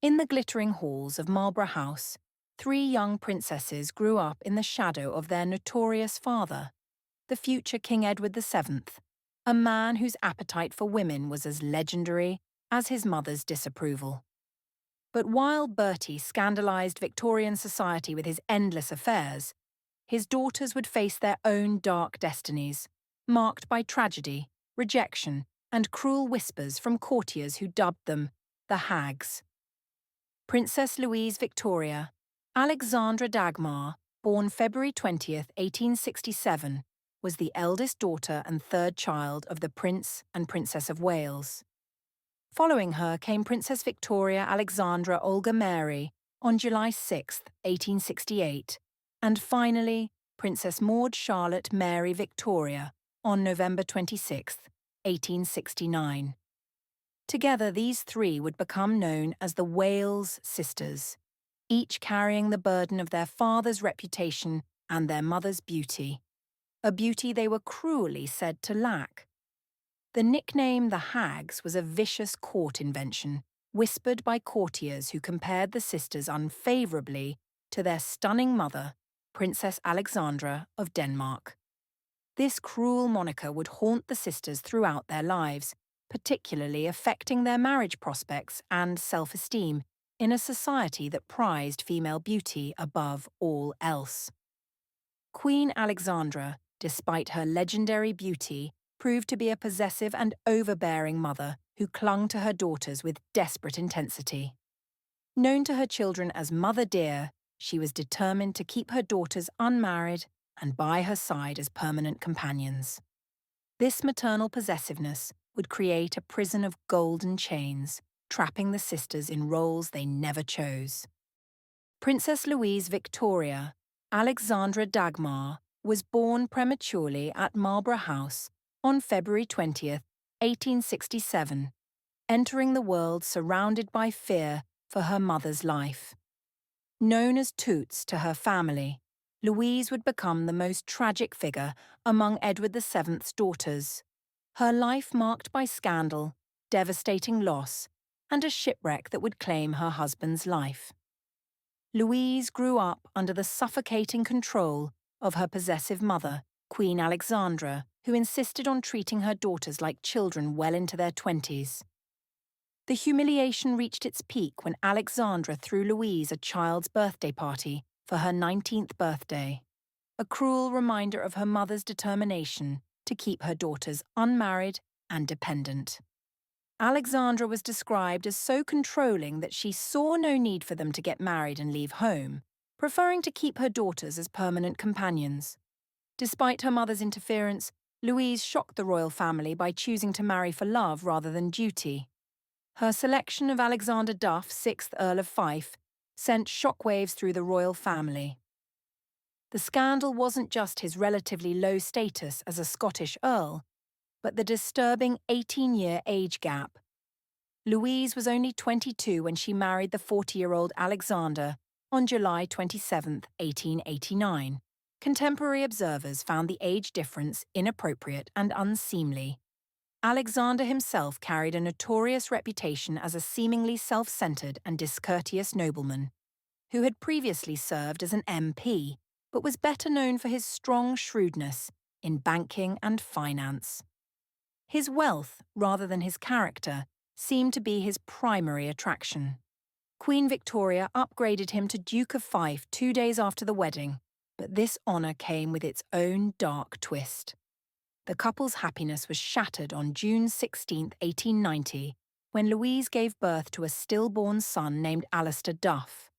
In the glittering halls of Marlborough House, three young princesses grew up in the shadow of their notorious father, the future King Edward VII, a man whose appetite for women was as legendary as his mother's disapproval. But while Bertie scandalised Victorian society with his endless affairs, his daughters would face their own dark destinies, marked by tragedy, rejection, and cruel whispers from courtiers who dubbed them the Hags. Princess Louise Victoria, Alexandra Dagmar, born February 20th, 1867, was the eldest daughter and third child of the Prince and Princess of Wales. Following her came Princess Victoria Alexandra Olga Mary on July 6, 1868, and finally Princess Maud Charlotte Mary Victoria on November 26, 1869. Together, these three would become known as the Wales Sisters, each carrying the burden of their father's reputation and their mother's beauty, a beauty they were cruelly said to lack. The nickname the Hags was a vicious court invention, whispered by courtiers who compared the sisters unfavourably to their stunning mother, Princess Alexandra of Denmark. This cruel moniker would haunt the sisters throughout their lives, particularly affecting their marriage prospects and self-esteem in a society that prized female beauty above all else. Queen Alexandra, despite her legendary beauty, proved to be a possessive and overbearing mother who clung to her daughters with desperate intensity. Known to her children as Mother Dear, she was determined to keep her daughters unmarried and by her side as permanent companions. This maternal possessiveness would create a prison of golden chains, trapping the sisters in roles they never chose. Princess Louise Victoria, Alexandra Dagmar, was born prematurely at Marlborough House on February 20th, 1867, entering the world surrounded by fear for her mother's life. Known as Toots to her family, Louise would become the most tragic figure among Edward VII's daughters, her life marked by scandal, devastating loss, and a shipwreck that would claim her husband's life. Louise grew up under the suffocating control of her possessive mother, Queen Alexandra, who insisted on treating her daughters like children well into their 20s. The humiliation reached its peak when Alexandra threw Louise a child's birthday party for her 19th birthday, a cruel reminder of her mother's determination to keep her daughters unmarried and dependent. Alexandra was described as so controlling that she saw no need for them to get married and leave home, preferring to keep her daughters as permanent companions. Despite her mother's interference, Louise shocked the royal family by choosing to marry for love rather than duty. Her selection of Alexander Duff, 6th Earl of Fife, sent shockwaves through the royal family. The scandal wasn't just his relatively low status as a Scottish earl, but the disturbing 18-year age gap. Louise was only 22 when she married the 40-year-old Alexander on July 27, 1889. Contemporary observers found the age difference inappropriate and unseemly. Alexander himself carried a notorious reputation as a seemingly self-centered and discourteous nobleman, who had previously served as an MP, but was better known for his strong shrewdness in banking and finance. His wealth, rather than his character, seemed to be his primary attraction. Queen Victoria upgraded him to Duke of Fife 2 days after the wedding, but this honour came with its own dark twist. The couple's happiness was shattered on June 16, 1890, when Louise gave birth to a stillborn son named Alistair Duff.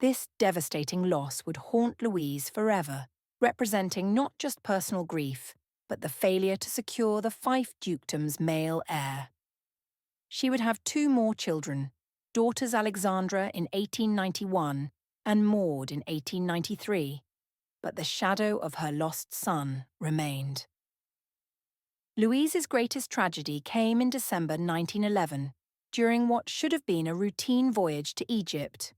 This devastating loss would haunt Louise forever, representing not just personal grief, but the failure to secure the Fife dukedom's male heir. She would have 2 more children, daughters Alexandra in 1891 and Maud in 1893, but the shadow of her lost son remained. Louise's greatest tragedy came in December 1911, during what should have been a routine voyage to Egypt.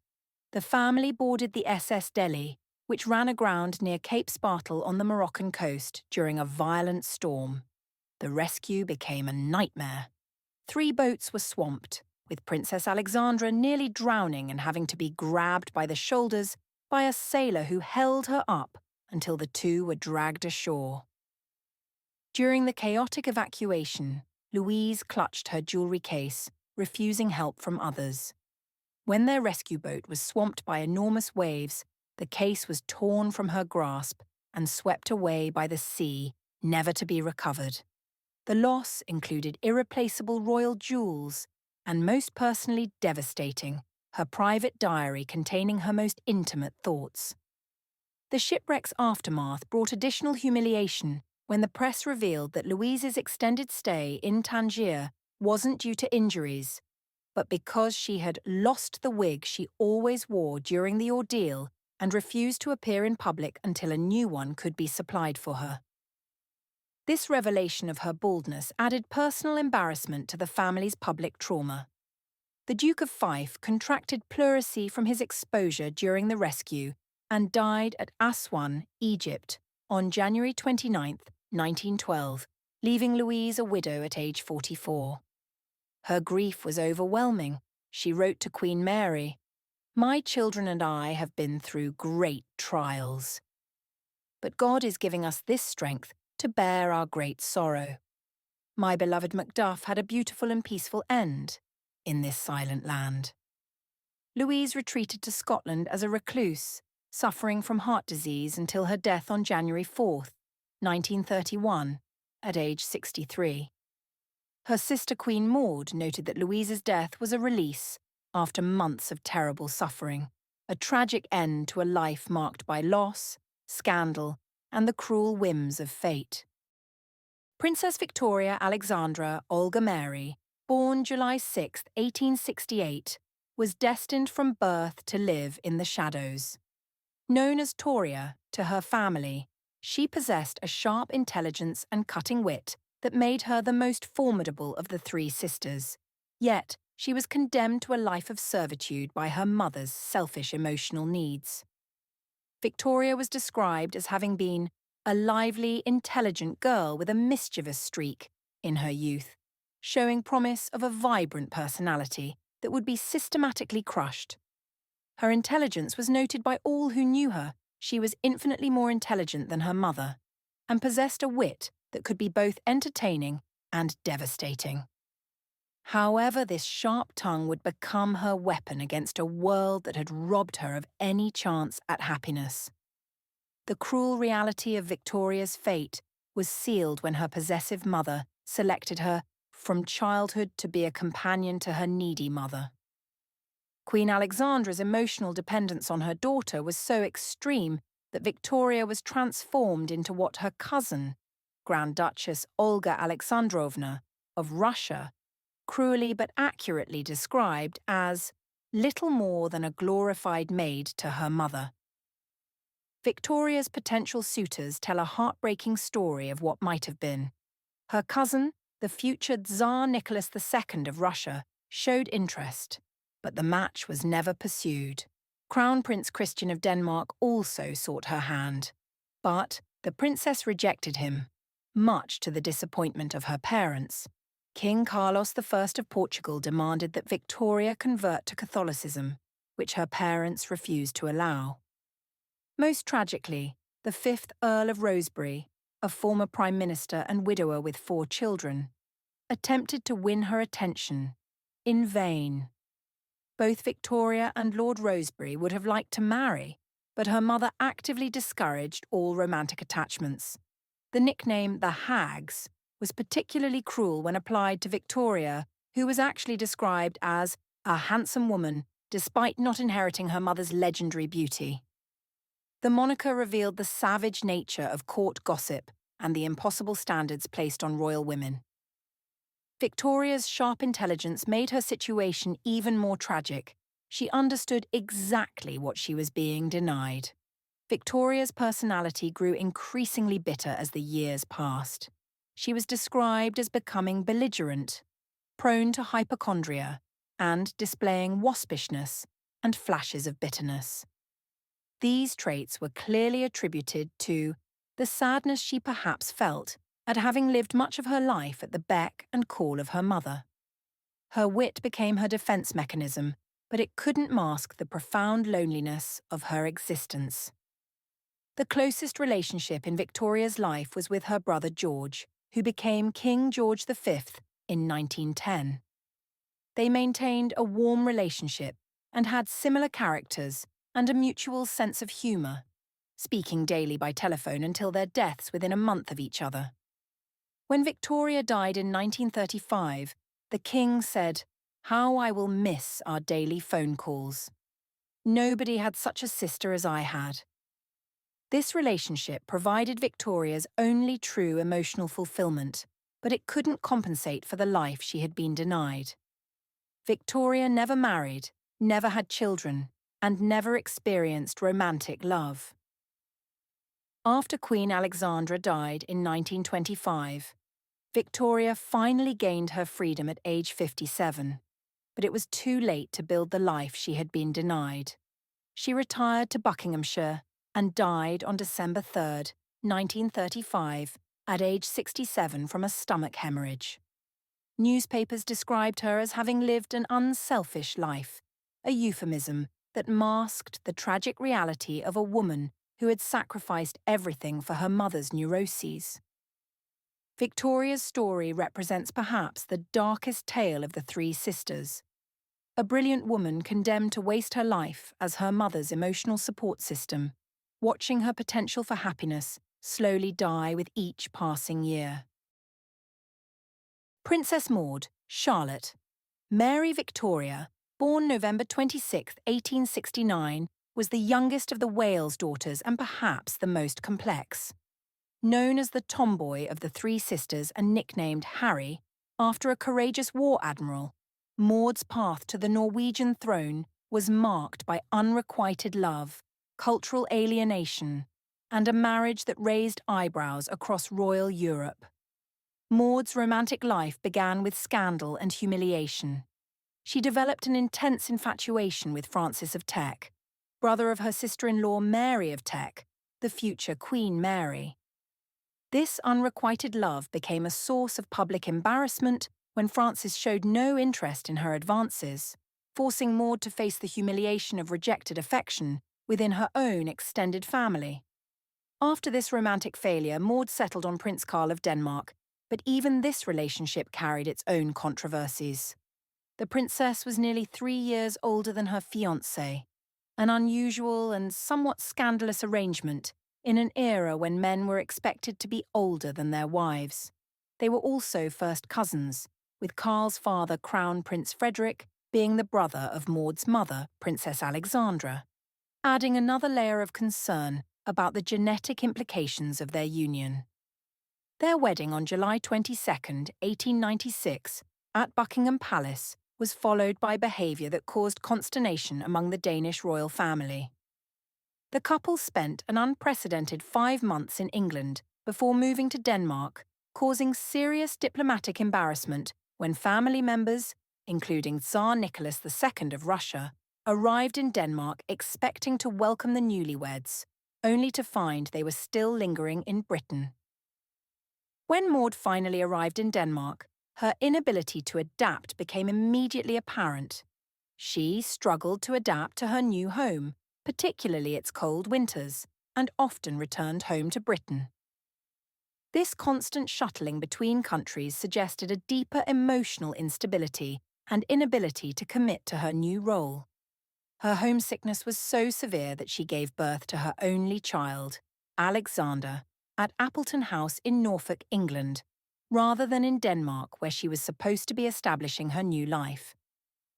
The family boarded the SS Delhi, which ran aground near Cape Spartel on the Moroccan coast during a violent storm. The rescue became a nightmare. 3 boats were swamped, with Princess Alexandra nearly drowning and having to be grabbed by the shoulders by a sailor who held her up until the two were dragged ashore. During the chaotic evacuation, Louise clutched her jewellery case, refusing help from others. When their rescue boat was swamped by enormous waves, the case was torn from her grasp and swept away by the sea, never to be recovered. The loss included irreplaceable royal jewels and, most personally devastating, her private diary containing her most intimate thoughts. The shipwreck's aftermath brought additional humiliation when the press revealed that Louise's extended stay in Tangier wasn't due to injuries, but because she had lost the wig she always wore during the ordeal and refused to appear in public until a new one could be supplied for her. This revelation of her baldness added personal embarrassment to the family's public trauma. The Duke of Fife contracted pleurisy from his exposure during the rescue and died at Aswan, Egypt, on January 29, 1912, leaving Louise a widow at age 44. Her grief was overwhelming. She wrote to Queen Mary, "My children and I have been through great trials. But God is giving us this strength to bear our great sorrow. My beloved Macduff had a beautiful and peaceful end in this silent land." Louise retreated to Scotland as a recluse, suffering from heart disease until her death on January 4, 1931, at age 63. Her sister Queen Maud noted that Louise's death was a release after months of terrible suffering, a tragic end to a life marked by loss, scandal, and the cruel whims of fate. Princess Victoria Alexandra Olga Mary, born July 6, 1868, was destined from birth to live in the shadows. Known as Toria to her family, she possessed a sharp intelligence and cutting wit that made her the most formidable of the three sisters. Yet, she was condemned to a life of servitude by her mother's selfish emotional needs. Victoria was described as having been a lively, intelligent girl with a mischievous streak in her youth, showing promise of a vibrant personality that would be systematically crushed. Her intelligence was noted by all who knew her. She was infinitely more intelligent than her mother, and possessed a wit that could be both entertaining and devastating. However, this sharp tongue would become her weapon against a world that had robbed her of any chance at happiness. The cruel reality of Victoria's fate was sealed when her possessive mother selected her from childhood to be a companion to her needy mother. Queen Alexandra's emotional dependence on her daughter was so extreme that Victoria was transformed into what her cousin, Grand Duchess Olga Alexandrovna of Russia, cruelly but accurately described as little more than a glorified maid to her mother. Victoria's potential suitors tell a heartbreaking story of what might have been. Her cousin, the future Tsar Nicholas II of Russia, showed interest, but the match was never pursued. Crown Prince Christian of Denmark also sought her hand, but the princess rejected him, much to the disappointment of her parents. King Carlos I of Portugal demanded that Victoria convert to Catholicism, which her parents refused to allow. Most tragically, the 5th Earl of Rosebery, a former Prime Minister and widower with 4 children, attempted to win her attention, in vain. Both Victoria and Lord Rosebery would have liked to marry, but her mother actively discouraged all romantic attachments. The nickname the Hags was particularly cruel when applied to Victoria, who was actually described as a handsome woman, despite not inheriting her mother's legendary beauty. The moniker revealed the savage nature of court gossip and the impossible standards placed on royal women. Victoria's sharp intelligence made her situation even more tragic. She understood exactly what she was being denied. Victoria's personality grew increasingly bitter as the years passed. She was described as becoming belligerent, prone to hypochondria, and displaying waspishness and flashes of bitterness. These traits were clearly attributed to the sadness she perhaps felt at having lived much of her life at the beck and call of her mother. Her wit became her defense mechanism, but it couldn't mask the profound loneliness of her existence. The closest relationship in Victoria's life was with her brother George, who became King George V in 1910. They maintained a warm relationship and had similar characters and a mutual sense of humour, speaking daily by telephone until their deaths within a month of each other. When Victoria died in 1935, the king said, "How I will miss our daily phone calls. Nobody had such a sister as I had." This relationship provided Victoria's only true emotional fulfillment, but it couldn't compensate for the life she had been denied. Victoria never married, never had children, and never experienced romantic love. After Queen Alexandra died in 1925, Victoria finally gained her freedom at age 57, but it was too late to build the life she had been denied. She retired to Buckinghamshire and died on December 3, 1935, at age 67 from a stomach hemorrhage. Newspapers described her as having lived an unselfish life, a euphemism that masked the tragic reality of a woman who had sacrificed everything for her mother's neuroses. Victoria's story represents perhaps the darkest tale of the three sisters. A brilliant woman condemned to waste her life as her mother's emotional support system, watching her potential for happiness slowly die with each passing year. Princess Maud, Charlotte. Mary Victoria, born November 26, 1869, was the youngest of the Wales daughters and perhaps the most complex. Known as the tomboy of the three sisters and nicknamed Harry, after a courageous war admiral, Maud's path to the Norwegian throne was marked by unrequited love, cultural alienation, and a marriage that raised eyebrows across royal Europe. Maud's romantic life began with scandal and humiliation. She developed an intense infatuation with Francis of Teck, brother of her sister-in-law Mary of Teck, the future Queen Mary. This unrequited love became a source of public embarrassment when Francis showed no interest in her advances, forcing Maud to face the humiliation of rejected affection within her own extended family. After this romantic failure, Maud settled on Prince Carl of Denmark, but even this relationship carried its own controversies. The princess was nearly 3 years older than her fiancé, an unusual and somewhat scandalous arrangement in an era when men were expected to be older than their wives. They were also first cousins, with Carl's father, Crown Prince Frederick, being the brother of Maud's mother, Princess Alexandra, adding another layer of concern about the genetic implications of their union. Their wedding on July 22, 1896, at Buckingham Palace, was followed by behaviour that caused consternation among the Danish royal family. The couple spent an unprecedented 5 months in England before moving to Denmark, causing serious diplomatic embarrassment when family members, including Tsar Nicholas II of Russia, arrived in Denmark expecting to welcome the newlyweds, only to find they were still lingering in Britain. When Maud finally arrived in Denmark, her inability to adapt became immediately apparent. She struggled to adapt to her new home, particularly its cold winters, and often returned home to Britain. This constant shuttling between countries suggested a deeper emotional instability and inability to commit to her new role. Her homesickness was so severe that she gave birth to her only child, Alexander, at Appleton House in Norfolk, England, rather than in Denmark where she was supposed to be establishing her new life.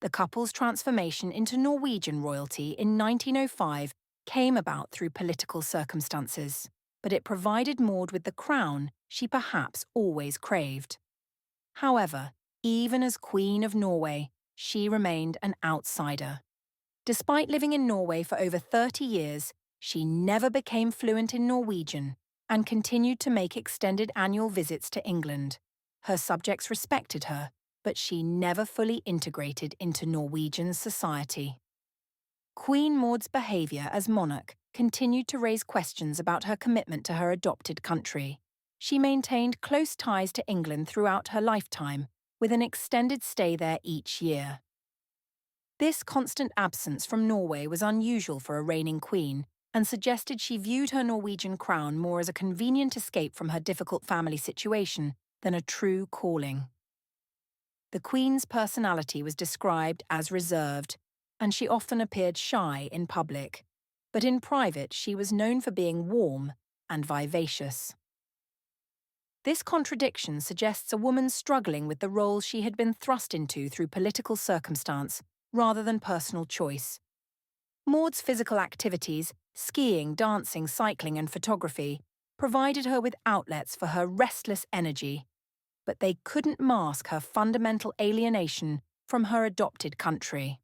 The couple's transformation into Norwegian royalty in 1905 came about through political circumstances, but it provided Maud with the crown she perhaps always craved. However, even as Queen of Norway, she remained an outsider. Despite living in Norway for over 30 years, she never became fluent in Norwegian and continued to make extended annual visits to England. Her subjects respected her, but she never fully integrated into Norwegian society. Queen Maud's behaviour as monarch continued to raise questions about her commitment to her adopted country. She maintained close ties to England throughout her lifetime, with an extended stay there each year. This constant absence from Norway was unusual for a reigning queen and suggested she viewed her Norwegian crown more as a convenient escape from her difficult family situation than a true calling. The Queen's personality was described as reserved, and she often appeared shy in public, but in private she was known for being warm and vivacious. This contradiction suggests a woman struggling with the role she had been thrust into through political circumstance rather than personal choice. Maud's physical activities, skiing, dancing, cycling and photography, provided her with outlets for her restless energy, but they couldn't mask her fundamental alienation from her adopted country.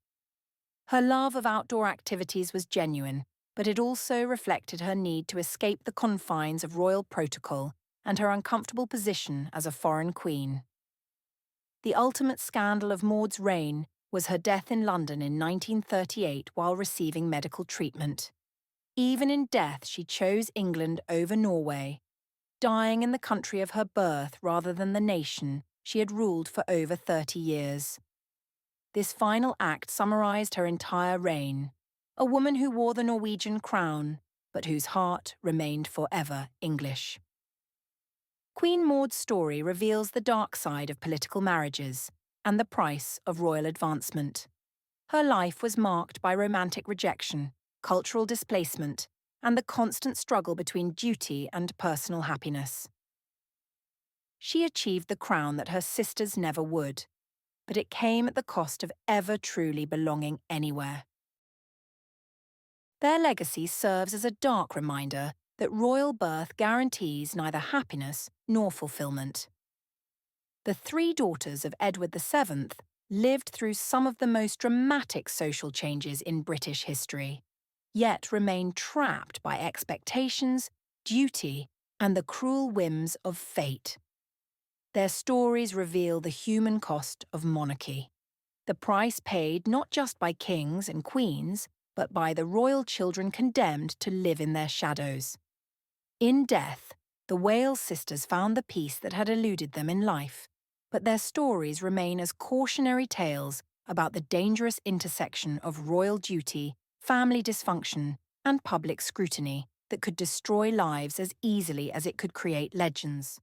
Her love of outdoor activities was genuine, but it also reflected her need to escape the confines of royal protocol and her uncomfortable position as a foreign queen. The ultimate scandal of Maud's reign was her death in London in 1938 while receiving medical treatment. Even in death, she chose England over Norway, dying in the country of her birth rather than the nation she had ruled for over 30 years. This final act summarised her entire reign, a woman who wore the Norwegian crown, but whose heart remained forever English. Queen Maud's story reveals the dark side of political marriages and the price of royal advancement. Her life was marked by romantic rejection, cultural displacement, and the constant struggle between duty and personal happiness. She achieved the crown that her sisters never would, but it came at the cost of ever truly belonging anywhere. Their legacy serves as a dark reminder that royal birth guarantees neither happiness nor fulfillment. The three daughters of Edward VII lived through some of the most dramatic social changes in British history, yet remained trapped by expectations, duty, and the cruel whims of fate. Their stories reveal the human cost of monarchy, the price paid not just by kings and queens, but by the royal children condemned to live in their shadows. In death, the Wales sisters found the peace that had eluded them in life, but their stories remain as cautionary tales about the dangerous intersection of royal duty, family dysfunction, and public scrutiny that could destroy lives as easily as it could create legends.